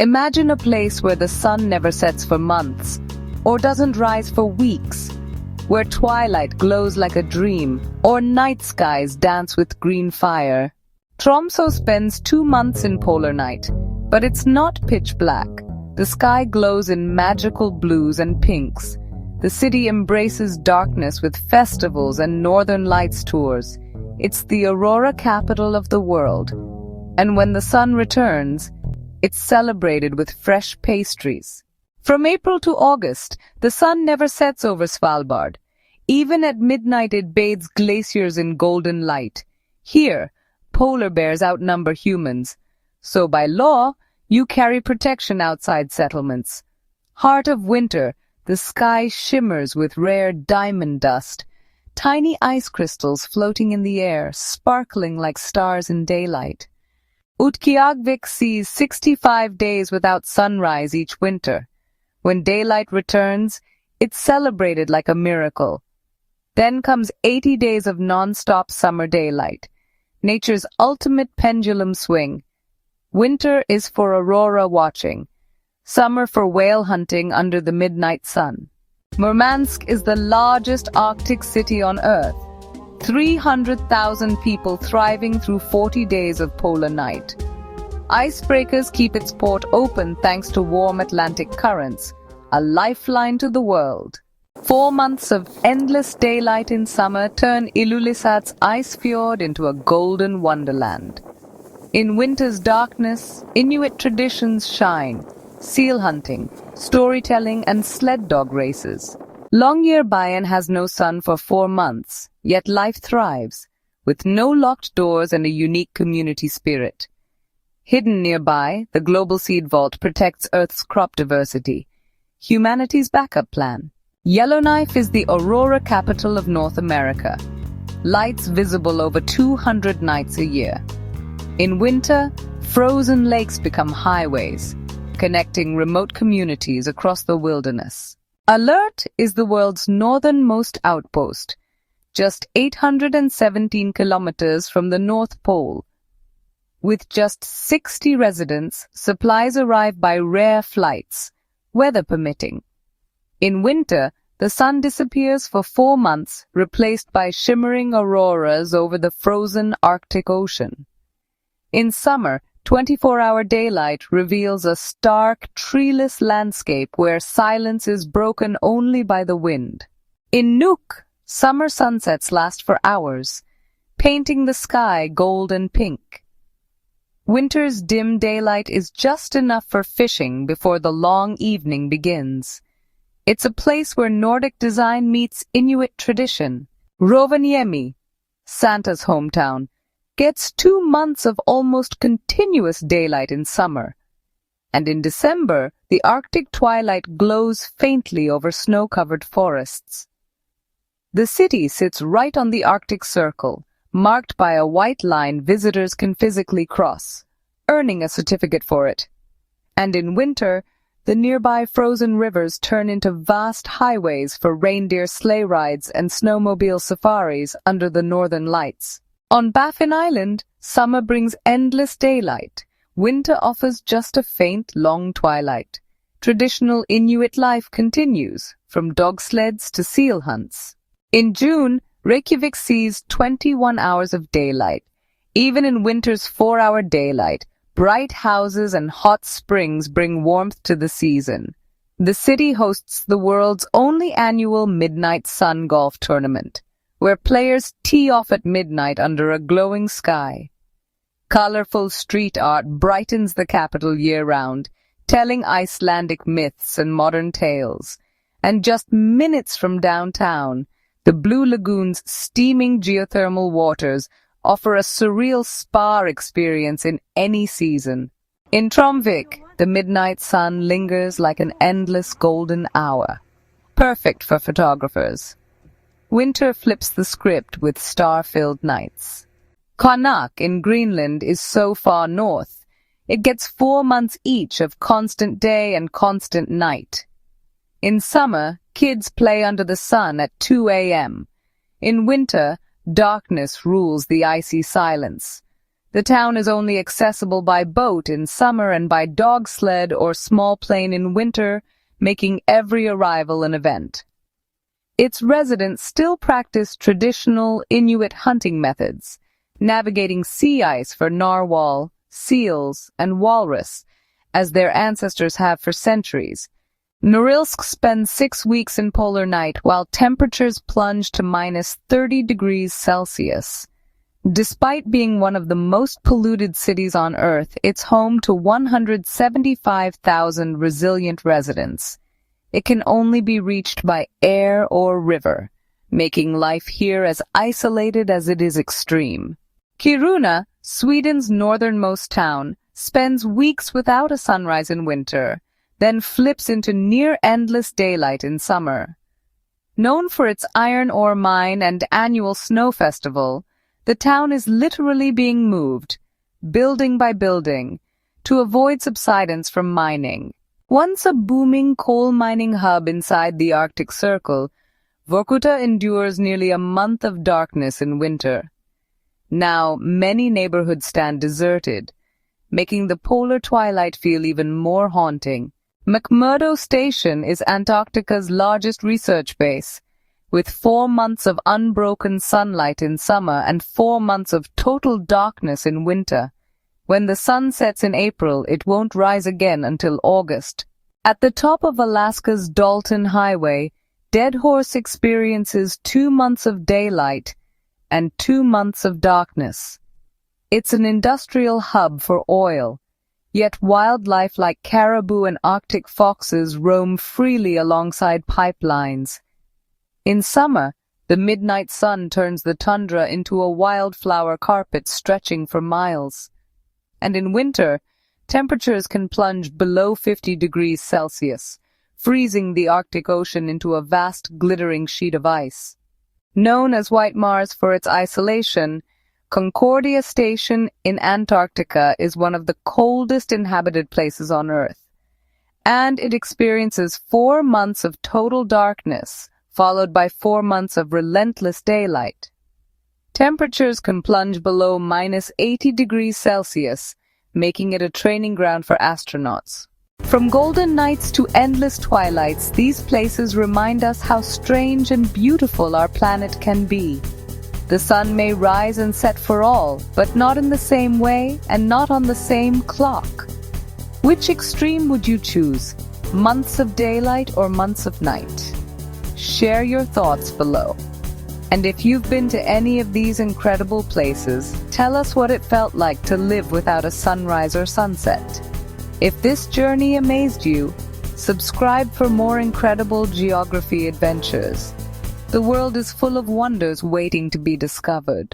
Imagine a place where the sun never sets for months, or doesn't rise for weeks, where twilight glows like a dream, or night skies dance with green fire. Tromsø spends 2 months in polar night, but it's not pitch black. The sky glows in magical blues and pinks. The city embraces darkness with festivals and Northern Lights tours. It's the aurora capital of the world. And when the sun returns, it's celebrated with fresh pastries. From April to August, the sun never sets over Svalbard. Even at midnight it bathes glaciers in golden light. Here, polar bears outnumber humans. So by law, you carry protection outside settlements. Heart of winter, the sky shimmers with rare diamond dust. Tiny ice crystals floating in the air, sparkling like stars in daylight. Utqiagvik sees 65 days without sunrise each winter. When daylight returns, it's celebrated like a miracle. Then comes 80 days of non-stop summer daylight, nature's ultimate pendulum swing. Winter is for aurora watching, summer for whale hunting under the midnight sun. Murmansk is the largest Arctic city on Earth. 300,000 people thriving through 40 days of polar night. Icebreakers keep its port open thanks to warm Atlantic currents, a lifeline to the world. 4 months of endless daylight in summer turn Ilulissat's ice fjord into a golden wonderland. In winter's darkness, Inuit traditions shine: seal hunting, storytelling, and sled dog races. Longyearbyen has no sun for 4 months, yet life thrives, with no locked doors and a unique community spirit. Hidden nearby, the Global Seed Vault protects Earth's crop diversity, humanity's backup plan. Yellowknife is the aurora capital of North America. Lights visible over 200 nights a year. In winter, frozen lakes become highways, connecting remote communities across the wilderness. Alert is the world's northernmost outpost, just 817 kilometers from the North Pole. With just 60 residents, supplies arrive by rare flights, weather permitting. In winter, the sun disappears for 4 months, replaced by shimmering auroras over the frozen Arctic Ocean. In summer, 24-hour daylight reveals a stark, treeless landscape where silence is broken only by the wind. In Nuuk, summer sunsets last for hours, painting the sky gold and pink. Winter's dim daylight is just enough for fishing before the long evening begins. It's a place where Nordic design meets Inuit tradition. Rovaniemi, Santa's hometown, gets 2 months of almost continuous daylight in summer. And in December, the Arctic twilight glows faintly over snow-covered forests. The city sits right on the Arctic Circle, marked by a white line visitors can physically cross, earning a certificate for it. And in winter, the nearby frozen rivers turn into vast highways for reindeer sleigh rides and snowmobile safaris under the northern lights. On Baffin Island, summer brings endless daylight. Winter offers just a faint, long twilight. Traditional Inuit life continues, from dog sleds to seal hunts. In June, Reykjavik sees 21 hours of daylight. Even in winter's 4-hour daylight, bright houses and hot springs bring warmth to the season. The city hosts the world's only annual Midnight Sun golf tournament, where players tee off at midnight under a glowing sky. Colorful street art brightens the capital year-round, telling Icelandic myths and modern tales. And just minutes from downtown, the Blue Lagoon's steaming geothermal waters offer a surreal spa experience in any season. In Tromvik, the midnight sun lingers like an endless golden hour, perfect for photographers. Winter flips the script with star-filled nights. Qaanaaq in Greenland is so far north, it gets 4 months each of constant day and constant night. In summer, kids play under the sun at 2 a.m. In winter, darkness rules the icy silence. The town is only accessible by boat in summer and by dog sled or small plane in winter, making every arrival an event. Its residents still practice traditional Inuit hunting methods, navigating sea ice for narwhal, seals, and walrus, as their ancestors have for centuries. Norilsk spends 6 weeks in polar night while temperatures plunge to -30 degrees Celsius. Despite being one of the most polluted cities on Earth, it's home to 175,000 resilient residents. It can only be reached by air or river, making life here as isolated as it is extreme. Kiruna, Sweden's northernmost town, spends weeks without a sunrise in winter, then flips into near-endless daylight in summer. Known for its iron ore mine and annual snow festival, the town is literally being moved, building by building, to avoid subsidence from mining. Once a booming coal mining hub inside the Arctic Circle, Vorkuta endures nearly a month of darkness in winter. Now, many neighborhoods stand deserted, making the polar twilight feel even more haunting. McMurdo Station is Antarctica's largest research base, with 4 months of unbroken sunlight in summer and 4 months of total darkness in winter. When the sun sets in April, it won't rise again until August. At the top of Alaska's Dalton Highway, Dead Horse experiences 2 months of daylight and 2 months of darkness. It's an industrial hub for oil, yet wildlife like caribou and Arctic foxes roam freely alongside pipelines. In summer, the midnight sun turns the tundra into a wildflower carpet stretching for miles. And in winter, temperatures can plunge below 50 degrees Celsius, freezing the Arctic Ocean into a vast glittering sheet of ice. Known as White Mars for its isolation, Concordia Station in Antarctica is one of the coldest inhabited places on Earth, and it experiences 4 months of total darkness, followed by 4 months of relentless daylight. Temperatures can plunge below -80 degrees Celsius, making it a training ground for astronauts. From golden nights to endless twilights, these places remind us how strange and beautiful our planet can be. The sun may rise and set for all, but not in the same way and not on the same clock. Which extreme would you choose? Months of daylight or months of night? Share your thoughts below. And if you've been to any of these incredible places, tell us what it felt like to live without a sunrise or sunset. If this journey amazed you, subscribe for more incredible geography adventures. The world is full of wonders waiting to be discovered.